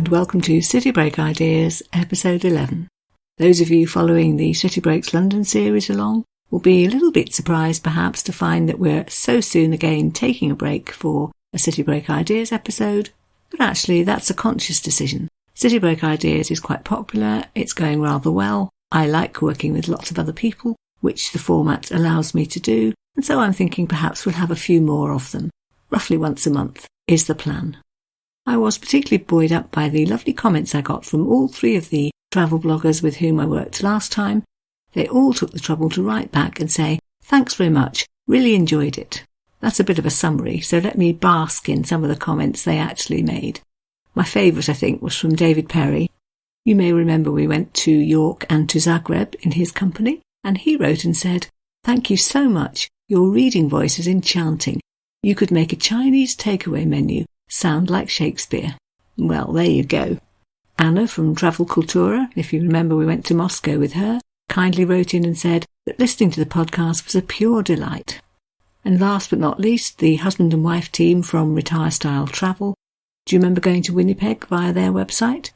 and welcome to City Break Ideas, episode 11. Those of you following the City Breaks London series along will be a little bit surprised perhaps to find that we're so soon again taking a break for a City Break Ideas episode, but actually that's a conscious decision. City Break Ideas is quite popular, it's going rather well, I like working with lots of other people, which the format allows me to do, and so I'm thinking perhaps we'll have a few more of them. Roughly once a month is the plan. I was particularly buoyed up by the lovely comments I got from all three of the travel bloggers with whom I worked last time. They all took the trouble to write back and say, "Thanks very much, really enjoyed it." That's a bit of a summary, so let me bask in some of the comments they actually made. My favourite, I think, was from David Perry. You may remember we went to York and to Zagreb in his company, and he wrote and said, "Thank you so much, your reading voice is enchanting. You could make a Chinese takeaway menu sound like Shakespeare." Well, there you go. Anna from Travel Cultura, if you remember we went to Moscow with her, kindly wrote in and said that listening to the podcast was a pure delight. And last but not least, the husband and wife team from Retire Style Travel, do you remember going to Winnipeg via their website?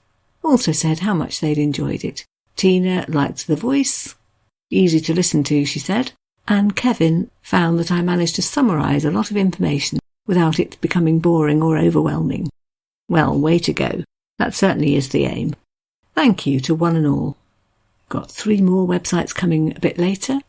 Also said how much they'd enjoyed it. Tina liked the voice, easy to listen to, she said, and Kevin found that I managed to summarise a lot of information without it becoming boring or overwhelming. Well, way to go. That certainly is the aim. Thank you to one and all. Got 3 more websites coming a bit later,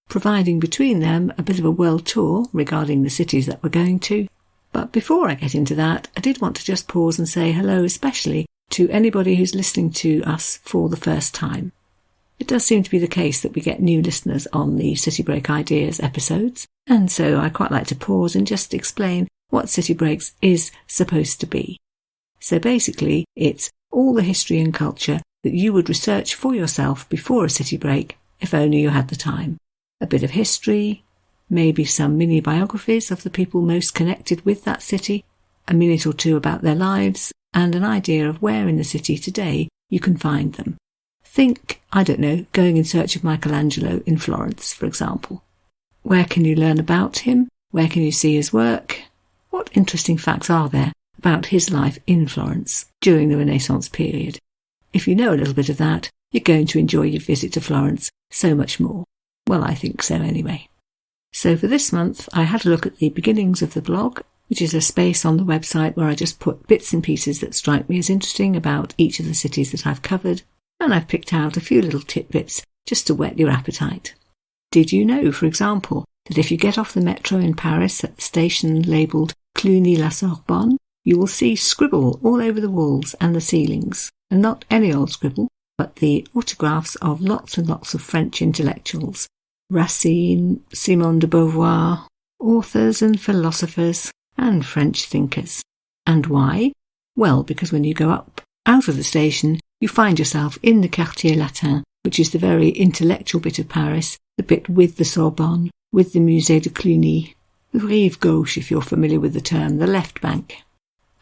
providing between them a bit of a world tour regarding the cities that we're going to. But before I get into that, I did want to just pause and say hello especially to anybody who's listening to us for the first time. It does seem to be the case that we get new listeners on the City Break Ideas episodes, and so I quite like to pause and just explain what City Breaks is supposed to be. So basically, it's all the history and culture that you would research for yourself before a city break, if only you had the time. A bit of history, maybe some mini biographies of the people most connected with that city, a minute or two about their lives, and an idea of where in the city today you can find them. Think, I don't know, going in search of Michelangelo in Florence, for example. Where can you learn about him? Where can you see his work? What interesting facts are there about his life in Florence during the Renaissance period? If you know a little bit of that, you're going to enjoy your visit to Florence so much more. Well, I think so anyway. So for this month, I had a look at the beginnings of the blog, which is a space on the website where I just put bits and pieces that strike me as interesting about each of the cities that I've covered, and I've picked out a few little tidbits just to whet your appetite. Did you know, for example, that if you get off the metro in Paris at the station labelled Cluny-la-Sorbonne, you will see scribble all over the walls and the ceilings, and not any old scribble, but the autographs of lots and lots of French intellectuals. Racine, Simone de Beauvoir, authors and philosophers, and French thinkers. And why? Well, because when you go up out of the station, you find yourself in the Quartier Latin, which is the very intellectual bit of Paris, the bit with the Sorbonne, with the Musée de Cluny, the rive gauche, if you're familiar with the term, the left bank.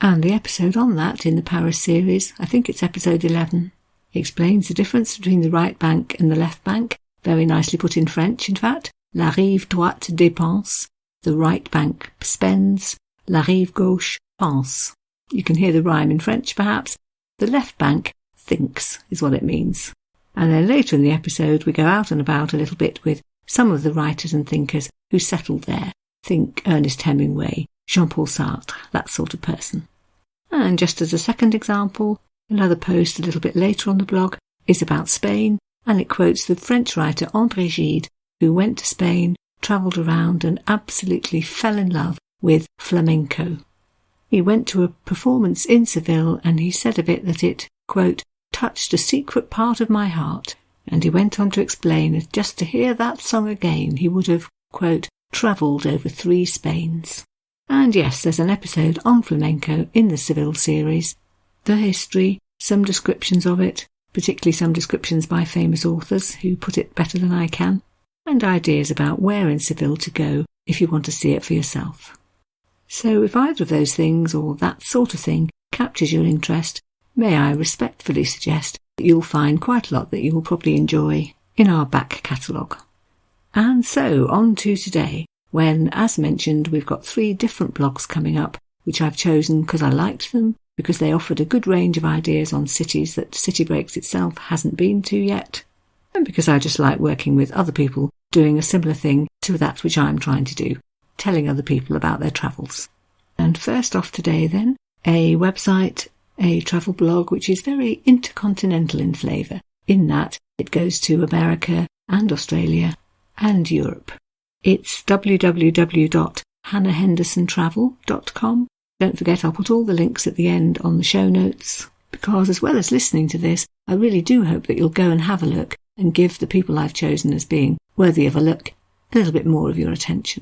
And the episode on that in the Paris series, I think it's episode 11, explains the difference between the right bank and the left bank, very nicely put in French, in fact. La rive droite dépense, the right bank spends, la rive gauche pense. You can hear the rhyme in French, perhaps. The left bank thinks, is what it means. And then later in the episode, we go out and about a little bit with some of the writers and thinkers who settled there. Think Ernest Hemingway, Jean-Paul Sartre, that sort of person. And just as a second example, another post a little bit later on the blog is about Spain, and it quotes the French writer André Gide, who went to Spain, travelled around and absolutely fell in love with flamenco. He went to a performance in Seville and he said of it that it, quote, touched a secret part of my heart, and he went on to explain that just to hear that song again he would have, quote, travelled over 3 Spains. And yes, there's an episode on flamenco in the Seville series, the history, some descriptions of it, particularly some descriptions by famous authors who put it better than I can, and ideas about where in Seville to go if you want to see it for yourself. So if either of those things, or that sort of thing, captures your interest, may I respectfully suggest that you'll find quite a lot that you'll probably enjoy in our back catalogue. And so, on to today, when, as mentioned, we've got 3 different blogs coming up, which I've chosen because I liked them, because they offered a good range of ideas on cities that City Breaks itself hasn't been to yet, and because I just like working with other people doing a similar thing to that which I'm trying to do, telling other people about their travels. And first off today then, a website, a travel blog which is very intercontinental in flavour, in that it goes to America and Australia and Europe. It's www.hannahhendersontravel.com. Don't forget, I'll put all the links at the end on the show notes, because as well as listening to this, I really do hope that you'll go and have a look and give the people I've chosen as being worthy of a look a little bit more of your attention.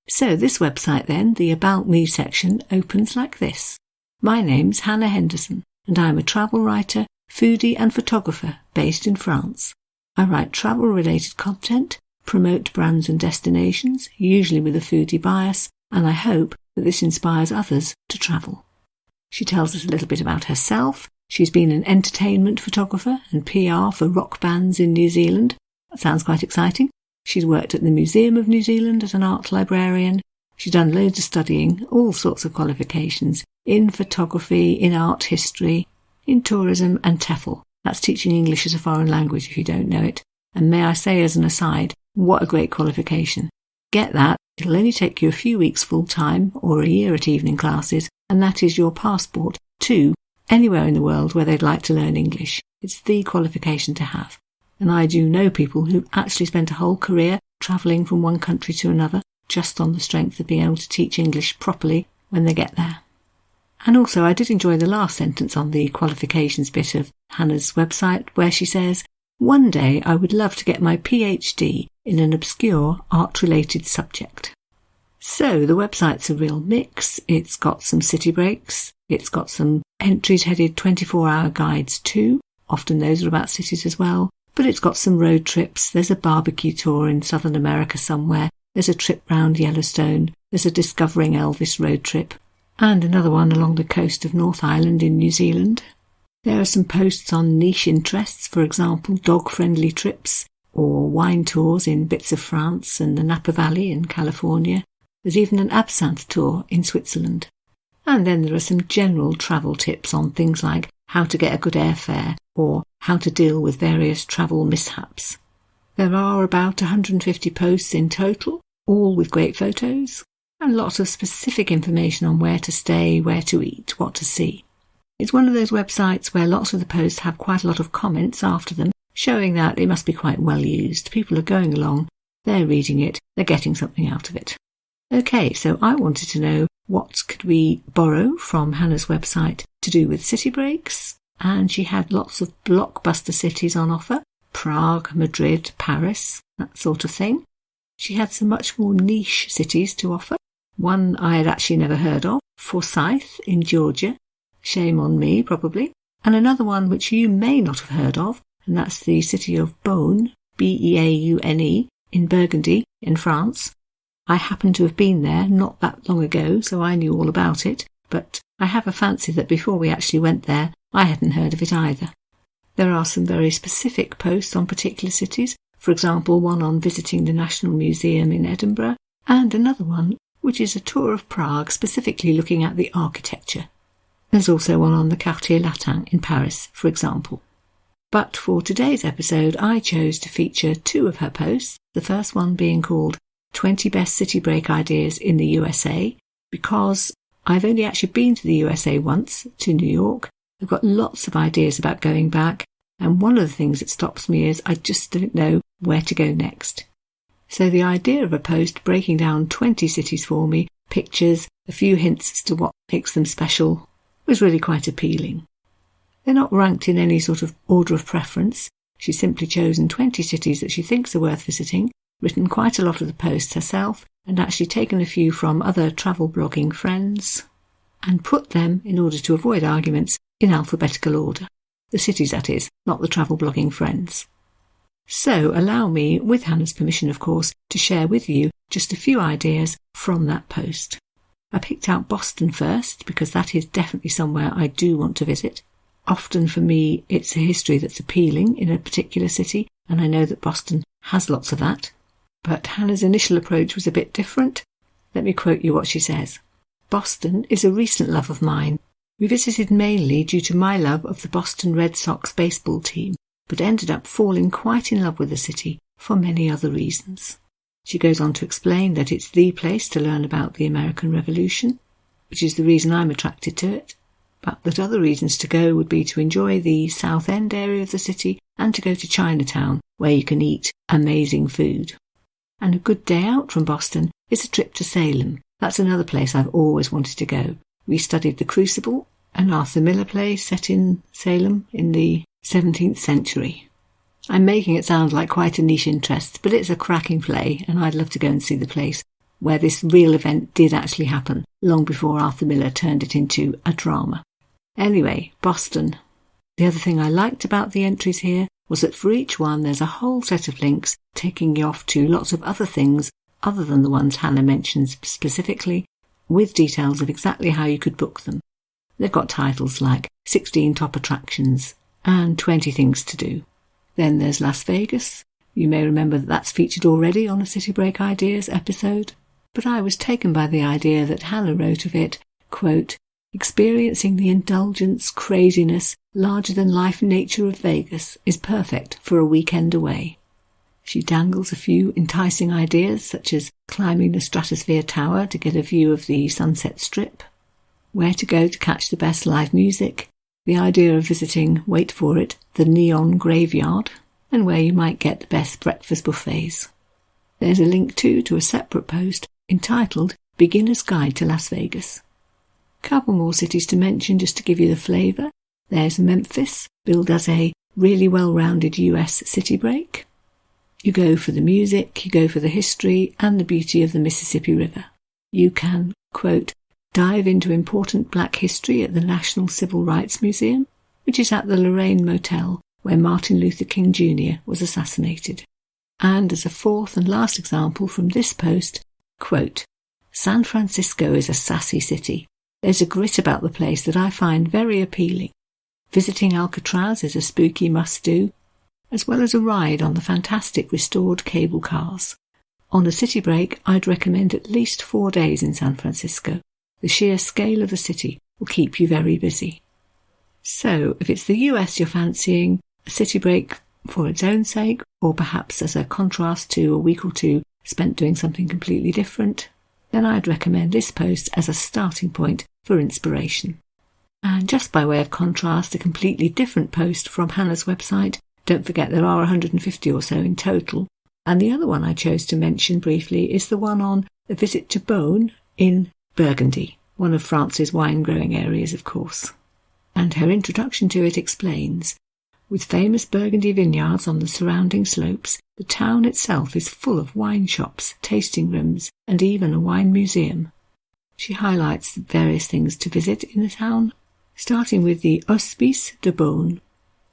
So this website then, the About Me section, opens like this. My name's Hannah Henderson, and I'm a travel writer, foodie and photographer based in France. I write travel-related content, promote brands and destinations, usually with a foodie bias, and I hope that this inspires others to travel. She tells us a little bit about herself. She's been an entertainment photographer and PR for rock bands in New Zealand. That sounds quite exciting. She's worked at the Museum of New Zealand as an art librarian. She's done loads of studying, all sorts of qualifications, in photography, in art history, in tourism and TEFL. That's teaching English as a foreign language if you don't know it. And may I say as an aside, what a great qualification. Get that. It'll only take you a few weeks full-time or a year at evening classes, and that is your passport to anywhere in the world where they'd like to learn English. It's the qualification to have. And I do know people who've actually spent a whole career travelling from one country to another just on the strength of being able to teach English properly when they get there. And also I did enjoy the last sentence on the qualifications bit of Hannah's website, where she says, "One day I would love to get my PhD in an obscure art-related subject." So the website's a real mix. It's got some city breaks. It's got some entries headed 24-hour guides too. Often those are about cities as well. But it's got some road trips. There's a barbecue tour in Southern America somewhere. There's a trip round Yellowstone. There's a Discovering Elvis road trip. And another one along the coast of North Island in New Zealand. There are some posts on niche interests, for example, dog-friendly trips or wine tours in bits of France and the Napa Valley in California. There's even an absinthe tour in Switzerland. And then there are some general travel tips on things like how to get a good airfare or how to deal with various travel mishaps. There are about 150 posts in total, all with great photos, and lots of specific information on where to stay, where to eat, what to see. It's one of those websites where lots of the posts have quite a lot of comments after them, showing that it must be quite well used. People are going along, they're reading it, they're getting something out of it. Okay, so I wanted to know what could we borrow from Hannah's website to do with city breaks, and she had lots of blockbuster cities on offer, Prague, Madrid, Paris, that sort of thing. She had some much more niche cities to offer. One I had actually never heard of, Forsyth in Georgia. Shame on me, probably. And another one which you may not have heard of, and that's the city of Beaune, Beaune, in Burgundy, in France. I happen to have been there not that long ago, so I knew all about it, but I have a fancy that before we actually went there, I hadn't heard of it either. There are some very specific posts on particular cities, for example, one on visiting the National Museum in Edinburgh, and another one which is a tour of Prague, specifically looking at the architecture. There's also one on the Quartier Latin in Paris, for example. But for today's episode, I chose to feature two of her posts, the first one being called 20 Best City Break Ideas in the USA, because I've only actually been to the USA once, to New York. I've got lots of ideas about going back, and one of the things that stops me is I just don't know where to go next. So the idea of a post breaking down 20 cities for me, pictures, a few hints as to what makes them special, was really quite appealing. They're not ranked in any sort of order of preference. She's simply chosen 20 cities that she thinks are worth visiting, written quite a lot of the posts herself, and actually taken a few from other travel blogging friends, and put them, in order to avoid arguments, in alphabetical order. The cities, that is, not the travel blogging friends. So allow me, with Hannah's permission of course, to share with you just a few ideas from that post. I picked out Boston first because that is definitely somewhere I do want to visit. Often for me it's a history that's appealing in a particular city, and I know that Boston has lots of that. But Hannah's initial approach was a bit different. Let me quote you what she says. "Boston is a recent love of mine. We visited mainly due to my love of the Boston Red Sox baseball team, but ended up falling quite in love with the city for many other reasons. She goes on to explain that it's the place to learn about the American Revolution, which is the reason I'm attracted to it, but that other reasons to go would be to enjoy the South End area of the city and to go to Chinatown, where you can eat amazing food. And a good day out from Boston is a trip to Salem. That's another place I've always wanted to go. We studied The Crucible, an Arthur Miller play set in Salem in the 17th century. I'm making it sound like quite a niche interest, but it's a cracking play, and I'd love to go and see the place where this real event did actually happen, long before Arthur Miller turned it into a drama. Anyway, Boston. The other thing I liked about the entries here was that for each one there's a whole set of links taking you off to lots of other things other than the ones Hannah mentions specifically, with details of exactly how you could book them. They've got titles like 16 top attractions and 20 things to do. Then there's Las Vegas. You may remember that that's featured already on a City Break Ideas episode, but I was taken by the idea that Hannah wrote of it, quote, experiencing the indulgence, craziness, larger-than-life nature of Vegas is perfect for a weekend away. She dangles a few enticing ideas, such as climbing the Stratosphere Tower to get a view of the Sunset Strip, where to go to catch the best live music, the idea of visiting, wait for it, the Neon Graveyard, and where you might get the best breakfast buffets. There's a link too to a separate post entitled Beginner's Guide to Las Vegas. Couple more cities to mention just to give you the flavour. There's Memphis, billed as a really well-rounded US city break. You go for the music, you go for the history and the beauty of the Mississippi River. You can, quote, dive into important black history at the National Civil Rights Museum, which is at the Lorraine Motel, where Martin Luther King Jr. was assassinated. And as a fourth and last example from this post, quote, San Francisco is a sassy city. There's a grit about the place that I find very appealing. Visiting Alcatraz is a spooky must-do, as well as a ride on the fantastic restored cable cars. On a city break, I'd recommend at least 4 days in San Francisco. The sheer scale of the city will keep you very busy. So, if it's the US you're fancying, a city break for its own sake, or perhaps as a contrast to a week or two spent doing something completely different, then I'd recommend this post as a starting point for inspiration. And just by way of contrast, a completely different post from Hannah's website. Don't forget there are 150 or so in total. And the other one I chose to mention briefly is the one on a visit to Beaune in Burgundy, one of France's wine-growing areas, of course. And her introduction to it explains, with famous Burgundy vineyards on the surrounding slopes, the town itself is full of wine shops, tasting rooms, and even a wine museum. She highlights the various things to visit in the town, starting with the Hospice de Beaune,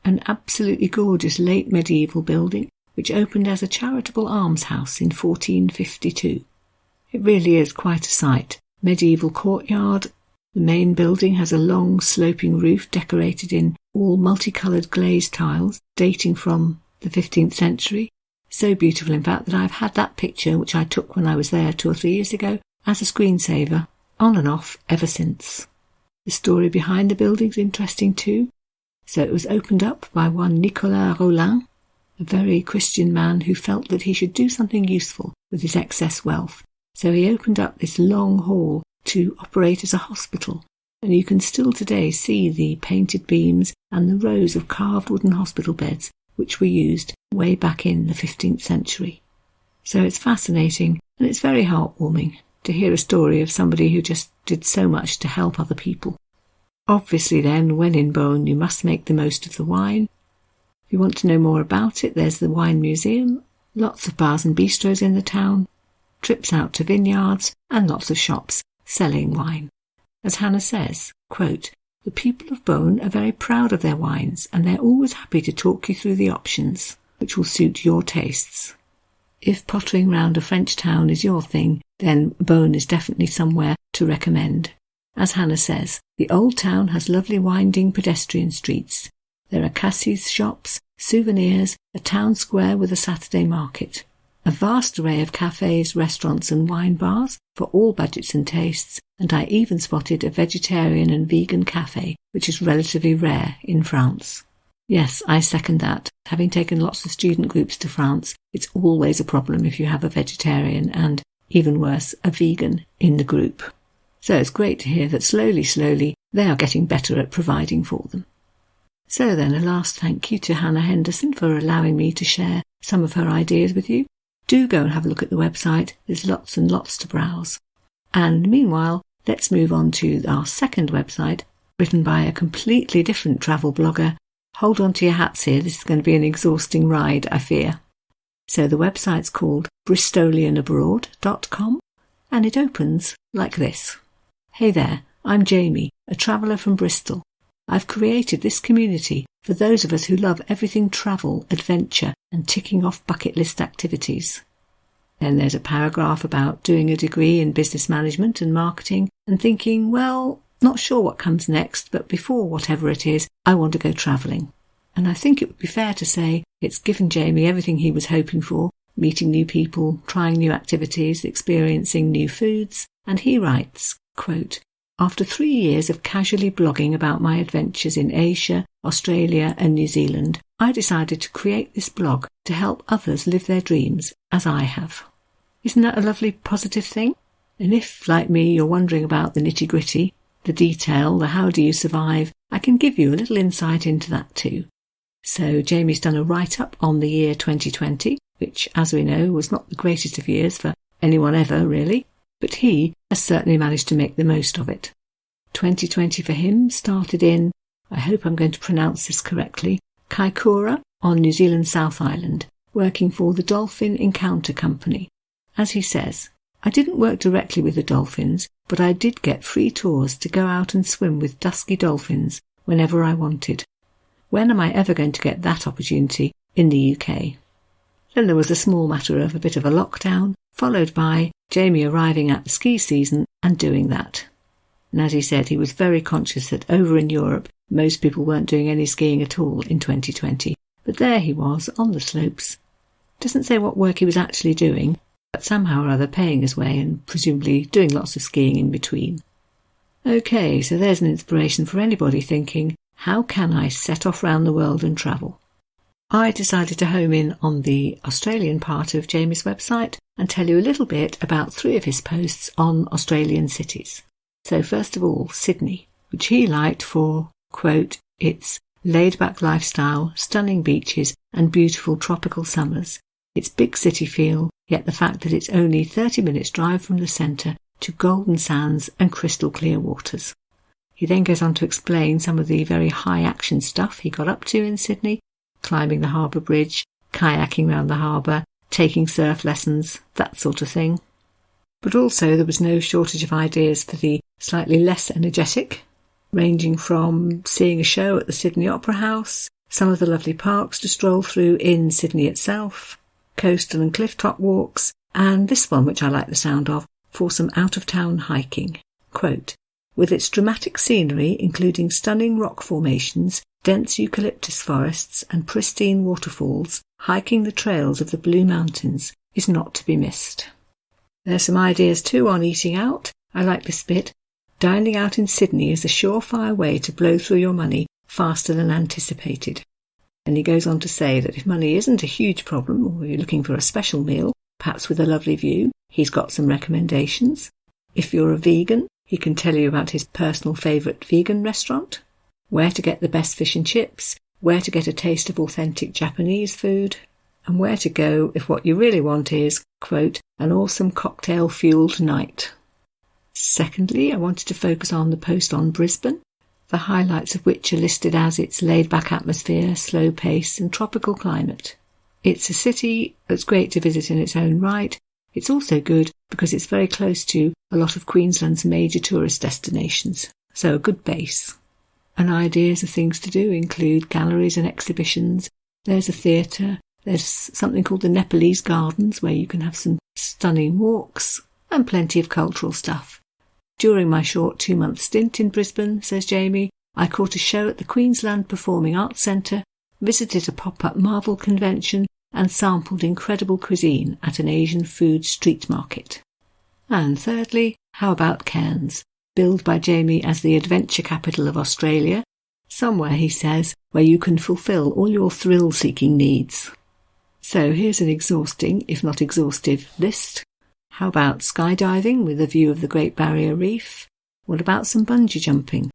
an absolutely gorgeous late medieval building which opened as a charitable almshouse in 1452. It really is quite a sight. Medieval courtyard. The main building has a long sloping roof decorated in all multicoloured glazed tiles dating from the 15th century. So beautiful, in fact, that I've had that picture, which I took when I was there 2 or 3 years ago, as a screensaver, on and off ever since. The story behind the building's interesting too. So it was opened up by one Nicolas Rollin, a very Christian man who felt that he should do something useful with his excess wealth. So he opened up this long hall to operate as a hospital, and you can still today see the painted beams and the rows of carved wooden hospital beds which were used way back in the 15th century. So it's fascinating, and it's very heartwarming to hear a story of somebody who just did so much to help other people. Obviously then, when in Beaune, you must make the most of the wine. If you want to know more about it, there's the wine museum, lots of bars and bistros in the town, trips out to vineyards, and lots of shops selling wine. As Hannah says, quote, the people of Beaune are very proud of their wines, and they're always happy to talk you through the options, which will suit your tastes. If pottering round a French town is your thing, then Beaune is definitely somewhere to recommend. As Hannah says, the old town has lovely winding pedestrian streets. There are cassis shops, souvenirs, a town square with a Saturday market. a vast array of cafes, restaurants and wine bars for all budgets and tastes, and I even spotted a vegetarian and vegan cafe, which is relatively rare in France. Yes, I second that. Having taken lots of student groups to France, it's always a problem if you have a vegetarian and, even worse, a vegan in the group. So it's great to hear that slowly, they are getting better at providing for them. So then a last thank you to Hannah Henderson for allowing me to share some of her ideas with you. Do go and have a look at the website. There's lots and lots to browse. And meanwhile, let's move on to our second website, written by a completely different travel blogger. Hold on to your hats here. This is going to be an exhausting ride, I fear. So the website's called bristolianabroad.com, and it opens like this. Hey there, I'm Jamie, a traveller from Bristol. I've created this community for those of us who love everything travel, adventure and ticking off bucket list activities. Then there's a paragraph about doing a degree in business management and marketing and thinking, well, not sure what comes next, but before whatever it is, I want to go travelling. And I think it would be fair to say it's given Jamie everything he was hoping for, meeting new people, trying new activities, experiencing new foods, and he writes, quote, "After 3 years of casually blogging about my adventures in Asia, Australia and New Zealand, I decided to create this blog to help others live their dreams as I have." Isn't that a lovely positive thing? And if, like me, you're wondering about the nitty-gritty, the detail, the how do you survive, I can give you a little insight into that too. So Jamie's done a write-up on the year 2020, which, as we know, was not the greatest of years for anyone ever, really. But he has certainly managed to make the most of it. 2020 for him started in, I hope I'm going to pronounce this correctly, Kaikoura on New Zealand's South Island, working for the Dolphin Encounter Company. As he says, I didn't work directly with the dolphins, but I did get free tours to go out and swim with dusky dolphins whenever I wanted. When am I ever going to get that opportunity in the UK? Then there was a small matter of a bit of a lockdown, followed by Jamie arriving at the ski season and doing that. And as he said, he was very conscious that over in Europe, most people weren't doing any skiing at all in 2020. But there he was, on the slopes. Doesn't say what work he was actually doing, but somehow or other paying his way and presumably doing lots of skiing in between. Okay, so there's an inspiration for anybody thinking, how can I set off round the world and travel? I decided to home in on the Australian part of Jamie's website and tell you a little bit about 3 of his posts on Australian cities. So first of all, Sydney, which he liked for, quote, its laid-back lifestyle, stunning beaches and beautiful tropical summers, its big city feel, yet the fact that it's only 30 minutes drive from the centre to golden sands and crystal clear waters. He then goes on to explain some of the very high-action stuff he got up to in Sydney, climbing the harbour bridge, kayaking round the harbour, taking surf lessons, that sort of thing. But also there was no shortage of ideas for the slightly less energetic, ranging from seeing a show at the Sydney Opera House, some of the lovely parks to stroll through in Sydney itself, coastal and cliff-top walks, and this one, which I like the sound of, for some out-of-town hiking. Quote, with its dramatic scenery, including stunning rock formations, dense eucalyptus forests and pristine waterfalls, hiking the trails of the Blue Mountains is not to be missed. There's some ideas too on eating out. I like this bit. Dining out in Sydney is a surefire way to blow through your money faster than anticipated. And he goes on to say that if money isn't a huge problem, or you're looking for a special meal, perhaps with a lovely view, he's got some recommendations. If you're a vegan, he can tell you about his personal favourite vegan restaurant, where to get the best fish and chips, where to get a taste of authentic Japanese food, and where to go if what you really want is, quote, an awesome cocktail-fueled night. Secondly, I wanted to focus on the post on Brisbane, the highlights of which are listed as its laid-back atmosphere, slow pace and tropical climate. It's a city that's great to visit in its own right. It's also good because it's very close to a lot of Queensland's major tourist destinations, so a good base. And ideas of things to do include galleries and exhibitions. There's a theatre, there's something called the Nepalese Gardens where you can have some stunning walks and plenty of cultural stuff. During my short 2-month stint in Brisbane, says Jamie, I caught a show at the Queensland Performing Arts Centre, visited a pop-up Marvel convention and sampled incredible cuisine at an Asian food street market. And thirdly, how about Cairns, billed by Jamie as the adventure capital of Australia, somewhere, he says, where you can fulfil all your thrill-seeking needs. So here's an exhausting, if not exhaustive, list. How about skydiving with a view of the Great Barrier Reef? What about some bungee jumping?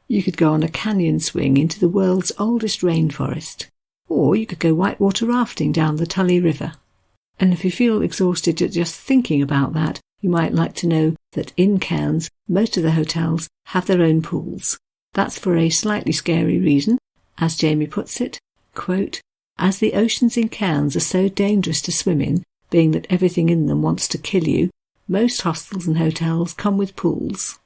You could go on a canyon swing into the world's oldest rainforest. Or you could go whitewater rafting down the Tully River. And if you feel exhausted at just thinking about that, you might like to know that in Cairns, most of the hotels have their own pools. That's for a slightly scary reason. As Jamie puts it, quote, "As the oceans in Cairns are so dangerous to swim in, being that everything in them wants to kill you, most hostels and hotels come with pools."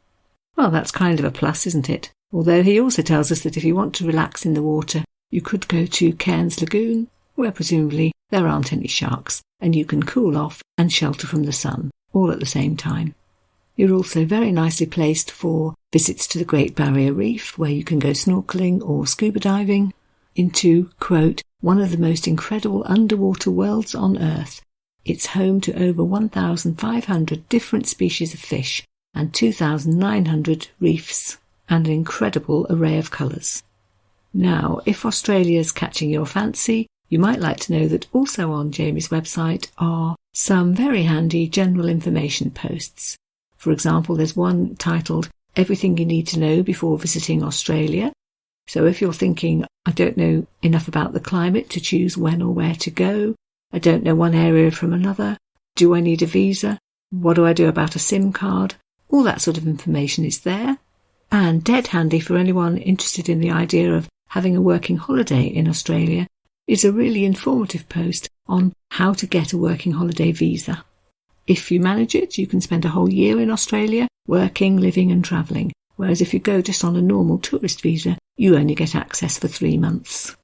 Well, that's kind of a plus, isn't it? Although he also tells us that if you want to relax in the water, you could go to Cairns Lagoon, where presumably there aren't any sharks, and you can cool off and shelter from the sun, all at the same time. You're also very nicely placed for visits to the Great Barrier Reef, where you can go snorkeling or scuba diving, into, quote, "one of the most incredible underwater worlds on Earth. It's home to over 1,500 different species of fish and 2,900 reefs, and an incredible array of colours." Now, if Australia's catching your fancy, you might like to know that also on Jamie's website are some very handy general information posts. For example, there's one titled "Everything You Need to Know Before Visiting Australia." So if you're thinking, I don't know enough about the climate to choose when or where to go, I don't know one area from another, do I need a visa, what do I do about a SIM card, all that sort of information is there. And dead handy for anyone interested in the idea of having a working holiday in Australia is a really informative post on how to get a working holiday visa. If you manage it, you can spend a whole year in Australia working, living and travelling, whereas if you go just on a normal tourist visa, you only get access for 3 months.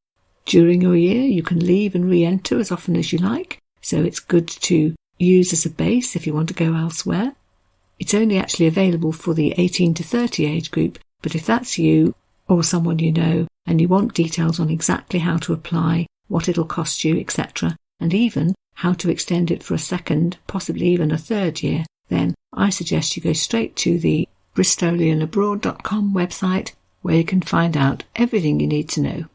During your year, you can leave and re-enter as often as you like, so it's good to use as a base if you want to go elsewhere. It's only actually available for the 18 to 30 age group, but if that's you or someone you know and you want details on exactly how to apply, what it'll cost you, etc., and even how to extend it for a second, possibly even a third year, then I suggest you go straight to the bristolianabroad.com website, where you can find out everything you need to know.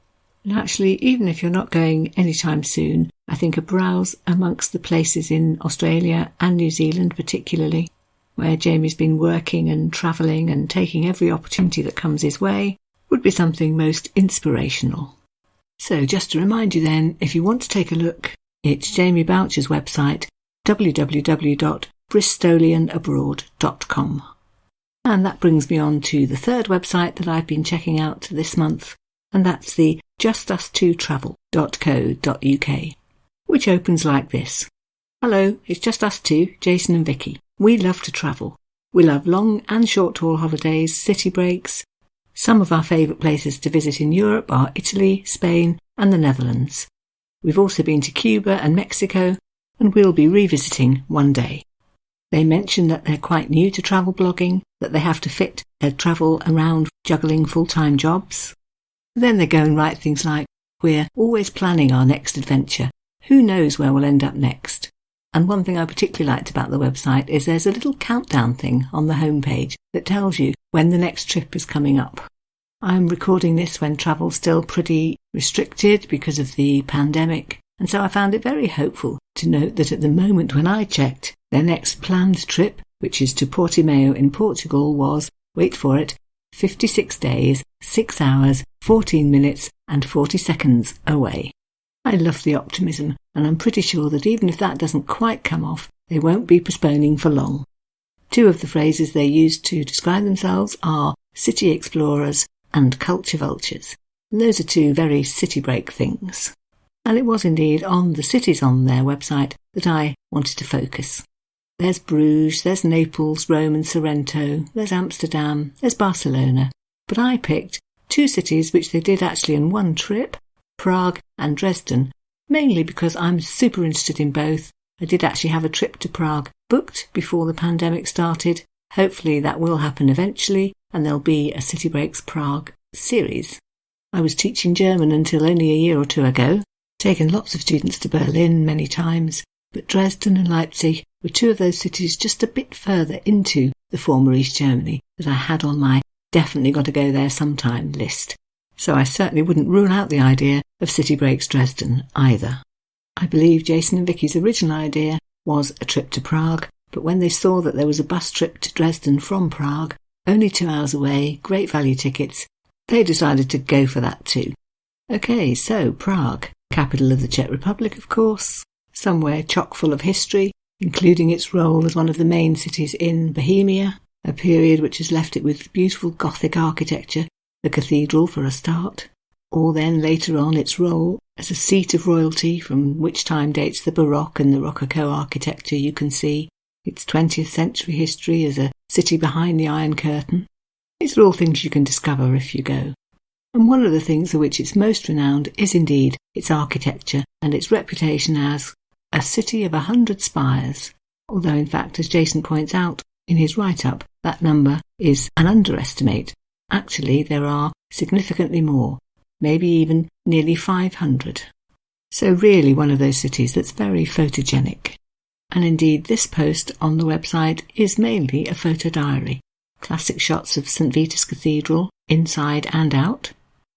And actually, even if you're not going anytime soon, I think a browse amongst the places in Australia and New Zealand particularly, where Jamie's been working and travelling and taking every opportunity that comes his way, would be something most inspirational. So just to remind you then, if you want to take a look, it's Jamie Boucher's website, www.bristolianabroad.com. And that brings me on to the third website that I've been checking out this month, and that's the justus2travel.co.uk, which opens like this. Hello, it's just us two, Jason and Vicky. We love to travel. We love long and short haul holidays, city breaks. Some of our favourite places to visit in Europe are Italy, Spain and the Netherlands. We've also been to Cuba and Mexico, and we'll be revisiting one day. They mention that they're quite new to travel blogging, that they have to fit their travel around juggling full-time jobs. Then they go and write things like, "We're always planning our next adventure. Who knows where we'll end up next?" And one thing I particularly liked about the website is there's a little countdown thing on the homepage that tells you when the next trip is coming up. I'm recording this when travel's still pretty restricted because of the pandemic, and so I found it very hopeful to note that at the moment when I checked, their next planned trip, which is to Portimao in Portugal, was, wait for it, 56 days, 6 hours, 14 minutes and 40 seconds away. I love the optimism, and I'm pretty sure that even if that doesn't quite come off, they won't be postponing for long. 2 of the phrases they use to describe themselves are city explorers and culture vultures. And those are 2 very city break things. And it was indeed on the cities on their website that I wanted to focus. There's Bruges, there's Naples, Rome and Sorrento, there's Amsterdam, there's Barcelona. But I picked 2 cities which they did actually in one trip, Prague and Dresden, mainly because I'm super interested in both. I did actually have a trip to Prague booked before the pandemic started. Hopefully that will happen eventually, and there'll be a City Breaks Prague series. I was teaching German until only a year or 2 ago, taken lots of students to Berlin many times, but Dresden and Leipzig were two of those cities just a bit further into the former East Germany that I had on my definitely got to go there sometime list. So I certainly wouldn't rule out the idea of City Breaks Dresden either. I believe Jason and Vicky's original idea was a trip to Prague, but when they saw that there was a bus trip to Dresden from Prague, only 2 hours away, great value tickets, they decided to go for that too. Okay, so Prague, capital of the Czech Republic, of course, somewhere chock full of history, including its role as one of the main cities in Bohemia, a period which has left it with beautiful Gothic architecture, the cathedral for a start, or then later on its role as a seat of royalty from which time dates the Baroque and the Rococo architecture you can see, its 20th century history as a city behind the Iron Curtain. These are all things you can discover if you go. And one of the things for which it's most renowned is indeed its architecture and its reputation as a city of 100 spires, although in fact, as Jason points out in his write-up, that number is an underestimate. Actually, there are significantly more, maybe even nearly 500. So really one of those cities that's very photogenic. And indeed, this post on the website is mainly a photo diary. Classic shots of St. Vitus Cathedral, inside and out,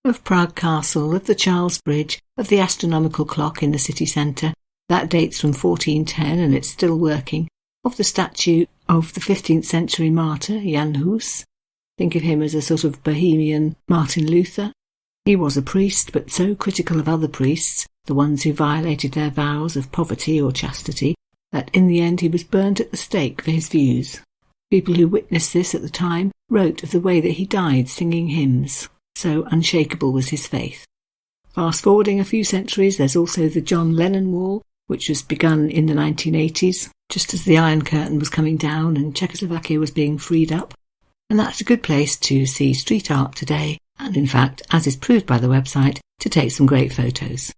of Prague Castle, of the Charles Bridge, of the astronomical clock in the city centre, that dates from 1410 and it's still working, of the statue of the 15th century martyr, Jan Hus. Think of him as a sort of bohemian Martin Luther. He was a priest, but so critical of other priests, the ones who violated their vows of poverty or chastity, that in the end he was burnt at the stake for his views. People who witnessed this at the time wrote of the way that he died singing hymns. So unshakable was his faith. Fast forwarding a few centuries, there's also the John Lennon Wall, which was begun in the 1980s, just as the Iron Curtain was coming down and Czechoslovakia was being freed up. And that's a good place to see street art today, and in fact, as is proved by the website, to take some great photos.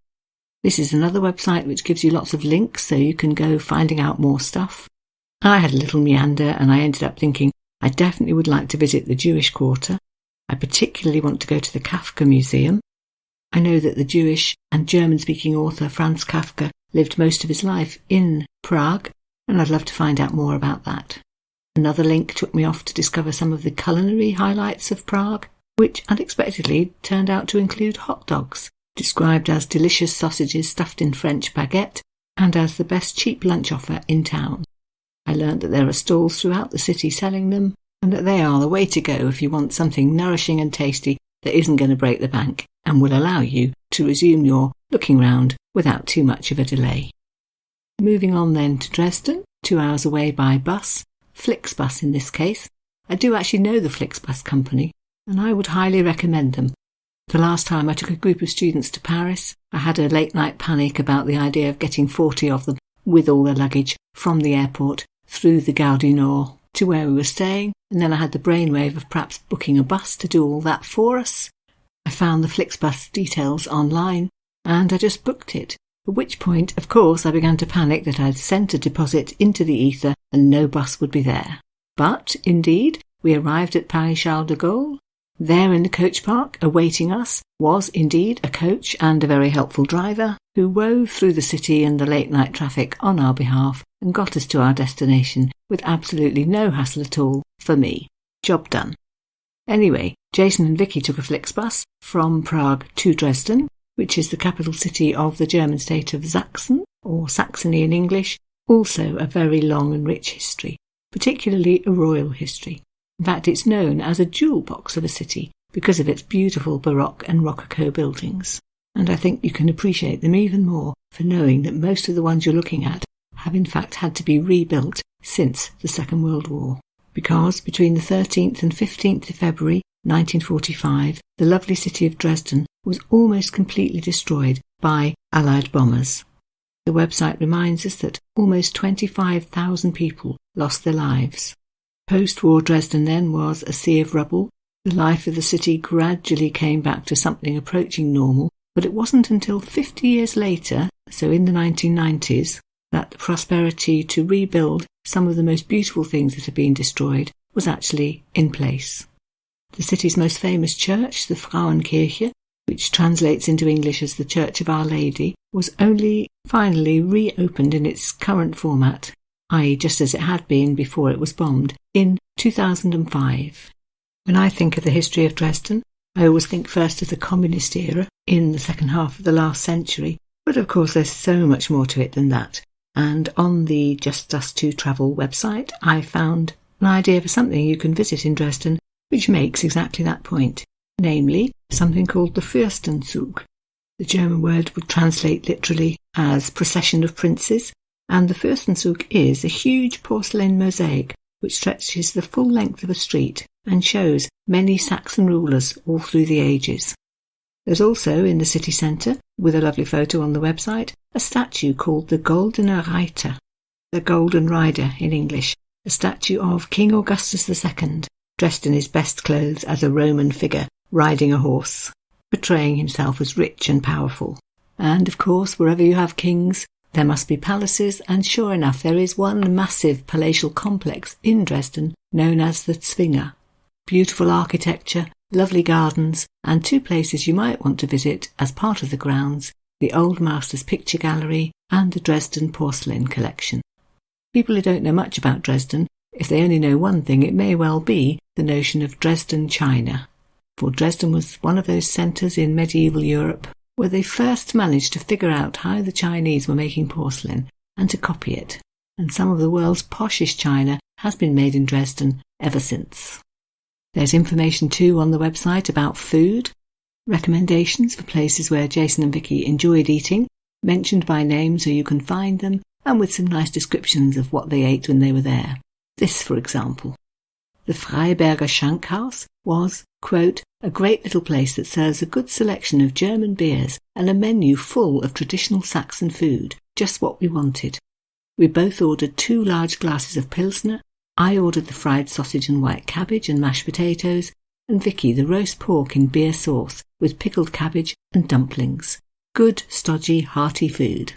This is another website which gives you lots of links so you can go finding out more stuff. I had a little meander and I ended up thinking I definitely would like to visit the Jewish Quarter. I particularly want to go to the Kafka Museum. I know that the Jewish and German-speaking author Franz Kafka lived most of his life in Prague, and I'd love to find out more about that. Another link took me off to discover some of the culinary highlights of Prague, which unexpectedly turned out to include hot dogs, described as delicious sausages stuffed in French baguette, and as the best cheap lunch offer in town. I learnt that there are stalls throughout the city selling them, and that they are the way to go if you want something nourishing and tasty that isn't going to break the bank and will allow you to resume your looking round without too much of a delay. Moving on then to Dresden, 2 hours away by bus, Flixbus in this case. I do actually know the Flixbus company, and I would highly recommend them. The last time I took a group of students to Paris, I had a late-night panic about the idea of getting 40 of them with all their luggage from the airport through the Gare du Nord to where we were staying, and then I had the brainwave of perhaps booking a bus to do all that for us. I found the Flixbus details online, and I just booked it, at which point, of course, I began to panic that I'd sent a deposit into the ether and no bus would be there. But, indeed, we arrived at Paris Charles de Gaulle. There in the coach park, awaiting us, was indeed a coach and a very helpful driver who wove through the city and the late-night traffic on our behalf and got us to our destination with absolutely no hassle at all for me. Job done. Anyway, Jason and Vicky took a Flixbus from Prague to Dresden, which is the capital city of the German state of Sachsen, or Saxony in English, also a very long and rich history, particularly a royal history. In fact, it's known as a jewel box of a city because of its beautiful Baroque and Rococo buildings. And I think you can appreciate them even more for knowing that most of the ones you're looking at have in fact had to be rebuilt since the Second World War. Because between the 13th and 15th of February 1945, the lovely city of Dresden was almost completely destroyed by Allied bombers. The website reminds us that almost 25,000 people lost their lives. Post-war Dresden then was a sea of rubble. The life of the city gradually came back to something approaching normal, but it wasn't until 50 years later, so in the 1990s, that the prosperity to rebuild some of the most beautiful things that had been destroyed was actually in place. The city's most famous church, the Frauenkirche, which translates into English as the Church of Our Lady, was only finally reopened in its current format, i.e. just as it had been before it was bombed, in 2005. When I think of the history of Dresden, I always think first of the communist era in the second half of the last century, but of course there's so much more to it than that. And on the Just Us Two Travel website, I found an idea for something you can visit in Dresden which makes exactly that point, namely something called the Fürstenzug. The German word would translate literally as procession of princes, and the Fürstenzug is a huge porcelain mosaic which stretches the full length of a street and shows many Saxon rulers all through the ages. There's also, in the city centre, with a lovely photo on the website, a statue called the Golden Ereita, the Golden Rider in English, a statue of King Augustus II, dressed in his best clothes as a Roman figure, riding a horse, portraying himself as rich and powerful. And, of course, wherever you have kings, there must be palaces, and sure enough, there is one massive palatial complex in Dresden known as the Zwinger. Beautiful architecture, lovely gardens, and two places you might want to visit as part of the grounds, the Old Masters Picture Gallery and the Dresden Porcelain Collection. People who don't know much about Dresden, if they only know one thing, it may well be the notion of Dresden China. For Dresden was one of those centres in medieval Europe where they first managed to figure out how the Chinese were making porcelain and to copy it. And some of the world's poshest china has been made in Dresden ever since. There's information too on the website about food, recommendations for places where Jason and Vicky enjoyed eating, mentioned by name so you can find them, and with some nice descriptions of what they ate when they were there. This, for example. The Freiberger Schankhaus was, quote, a great little place that serves a good selection of German beers and a menu full of traditional Saxon food, just what we wanted. We both ordered 2 large glasses of Pilsner. I ordered the fried sausage and white cabbage and mashed potatoes, and Vicky the roast pork in beer sauce with pickled cabbage and dumplings. Good, stodgy, hearty food.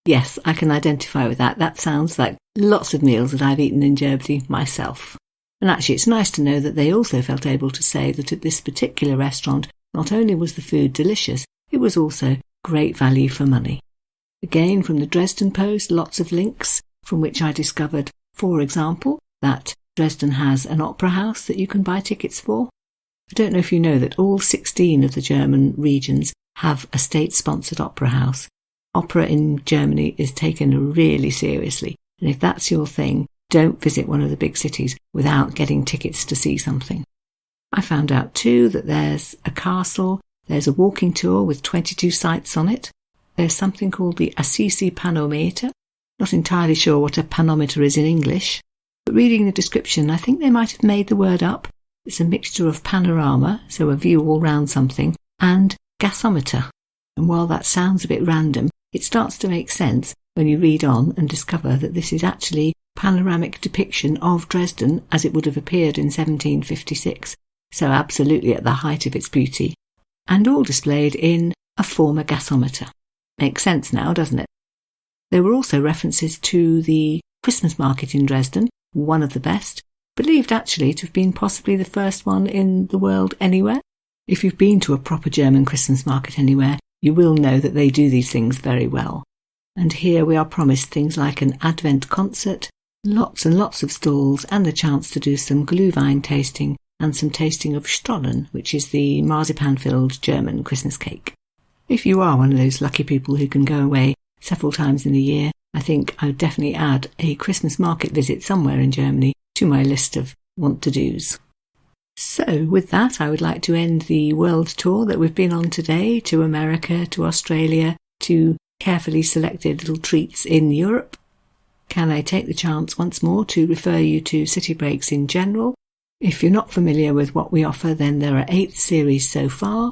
Yes, I can identify with that. That sounds like lots of meals that I've eaten in Germany myself. And actually it's nice to know that they also felt able to say that at this particular restaurant, not only was the food delicious, it was also great value for money. Again, from the Dresden Post, lots of links, from which I discovered, for example, that Dresden has an opera house that you can buy tickets for. I don't know if you know that all 16 of the German regions have a state-sponsored opera house. Opera in Germany is taken really seriously, and if that's your thing, don't visit one of the big cities without getting tickets to see something. I found out too that there's a castle, there's a walking tour with 22 sites on it, there's something called the Assisi Panometer. Not entirely sure what a panometer is in English, but reading the description I think they might have made the word up. It's a mixture of panorama, so a view all round something, and gasometer. And while that sounds a bit random, it starts to make sense when you read on and discover that this is actually panoramic depiction of Dresden as it would have appeared in 1756, so absolutely at the height of its beauty, and all displayed in a former gasometer. Makes sense now, doesn't it? There were also references to the Christmas market in Dresden, one of the best, believed actually to have been possibly the first one in the world anywhere. If you've been to a proper German Christmas market anywhere, you will know that they do these things very well. And here we are promised things like an Advent concert, lots and lots of stalls, and the chance to do some Glühwein tasting and some tasting of Stollen, which is the marzipan-filled German Christmas cake. If you are one of those lucky people who can go away several times in a year, I think I would definitely add a Christmas market visit somewhere in Germany to my list of want-to-dos. So with that, I would like to end the world tour that we've been on today, to America, to Australia, to carefully selected little treats in Europe. Can I take the chance once more to refer you to City Breaks in general? If you're not familiar with what we offer, then there are 8 series so far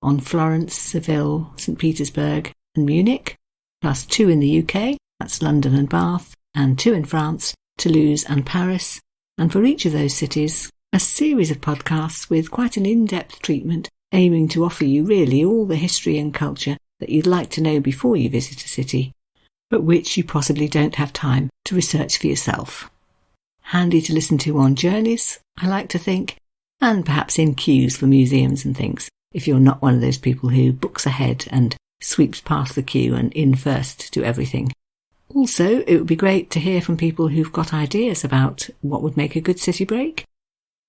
on Florence, Seville, St. Petersburg and Munich, plus 2 in the UK, that's London and Bath, and 2 in France, Toulouse and Paris. And for each of those cities, a series of podcasts with quite an in-depth treatment aiming to offer you really all the history and culture that you'd like to know before you visit a city, but which you possibly don't have time to research for yourself. Handy to listen to on journeys, I like to think, and perhaps in queues for museums and things, if you're not one of those people who books ahead and sweeps past the queue and in first to everything. Also, it would be great to hear from people who've got ideas about what would make a good city break.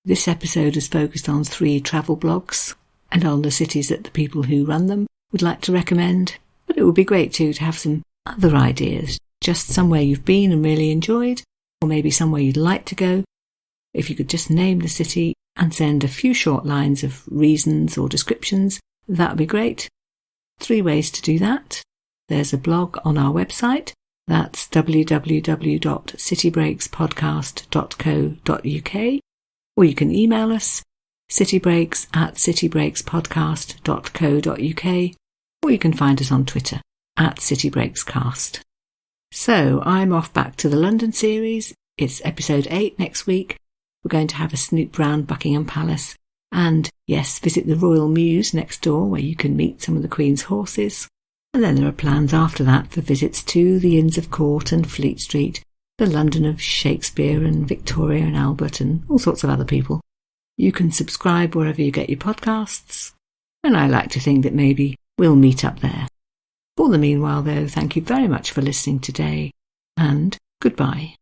This episode is focused on 3 travel blogs and on the cities that the people who run them would like to recommend. But it would be great too to have some other ideas, just somewhere you've been and really enjoyed, or maybe somewhere you'd like to go. If you could just name the city and send a few short lines of reasons or descriptions, that would be great. 3 ways to do that. There's a blog on our website. That's www.citybreakspodcast.co.uk, or you can email us, citybreaks@citybreakspodcast.co.uk, or you can find us on Twitter @citybreakscast. So I'm off back to the London series. It's episode 8 next week. We're going to have a snoop round Buckingham Palace and, yes, visit the Royal Mews next door where you can meet some of the Queen's horses. And then there are plans after that for visits to the Inns of Court and Fleet Street, the London of Shakespeare and Victoria and Albert and all sorts of other people. You can subscribe wherever you get your podcasts, and I like to think that maybe we'll meet up there. For the meanwhile, though, thank you very much for listening today, and goodbye.